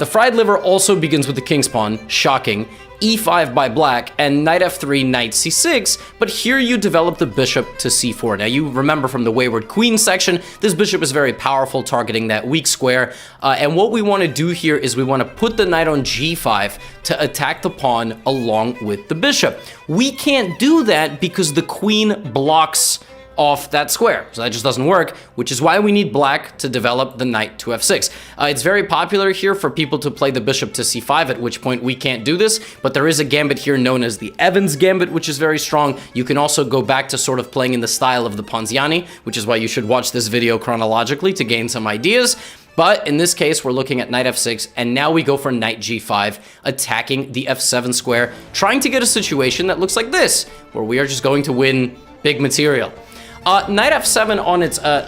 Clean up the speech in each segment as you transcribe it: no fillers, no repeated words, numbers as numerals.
The fried liver also begins with the king's pawn, shocking, e5 by black, and knight f3, knight c6, but here you develop the bishop to c4. Now you remember from the wayward queen section, this bishop is very powerful, targeting that weak square, and what we want to do here is we want to put the knight on g5 to attack the pawn along with the bishop. We can't do that because the queen blocks off that square, so that just doesn't work, which is why we need black to develop the knight to f6. It's very popular here for people to play the bishop to c5, at which point we can't do this, but there is a gambit here known as the Evans Gambit, which is very strong. You can also go back to sort of playing in the style of the Ponziani, which is why you should watch this video chronologically to gain some ideas. But in this case, we're looking at knight f6, and now we go for knight g5, attacking the f7 square, trying to get a situation that looks like this, where we are just going to win big material. Knight f7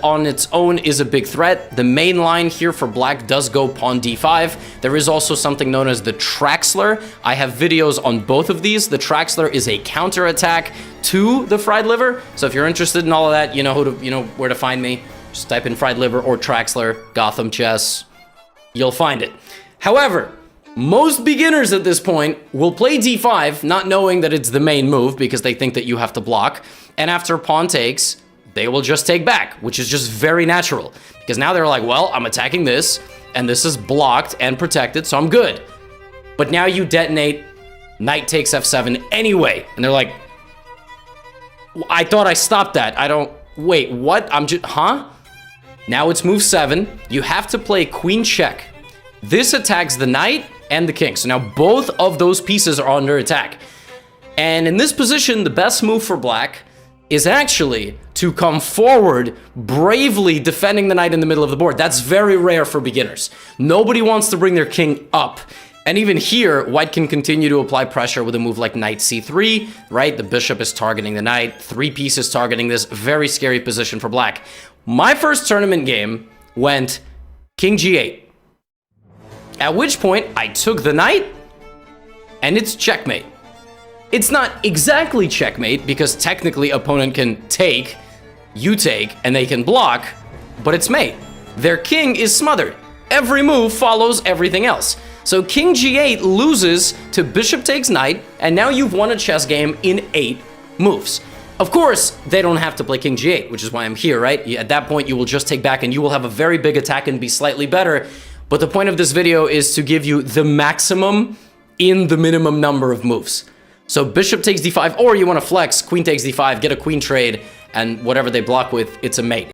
on its own is a big threat. The main line here for black does go pawn d5. There is also something known as the Traxler. I have videos on both of these. The Traxler is a counterattack to the fried liver. So if you're interested in all of that, you know where to find me. Just type in fried liver or Traxler, Gotham chess. You'll find it. However, most beginners at this point will play d5, not knowing that it's the main move because they think that you have to block. And after pawn takes, they will just take back, which is just very natural. Because now they're like, well, I'm attacking this, and this is blocked and protected, so I'm good. But now you detonate, knight takes f7 anyway. And they're like, I thought I stopped that. Wait, what? Huh? Now it's move 7. You have to play queen check. This attacks the knight and the king. So now both of those pieces are under attack. And in this position, the best move for black is actually to come forward, bravely defending the knight in the middle of the board. That's very rare for beginners. Nobody wants to bring their king up. And even here, white can continue to apply pressure with a move like knight c3, right? The bishop is targeting the knight, 3 pieces targeting this, very scary position for black. My first tournament game went king g8. At which point, I took the knight, and it's checkmate. It's not exactly checkmate, because technically opponent can take, you take, and they can block, but it's mate. Their king is smothered. Every move follows everything else. So king g8 loses to bishop takes knight, and now you've won a chess game in 8 moves. Of course, they don't have to play king g8, which is why I'm here, right? At that point, you will just take back, and you will have a very big attack and be slightly better. But the point of this video is to give you the maximum in the minimum number of moves. So bishop takes d5, or you want to flex, queen takes d5, get a queen trade, and whatever they block with, it's a mate.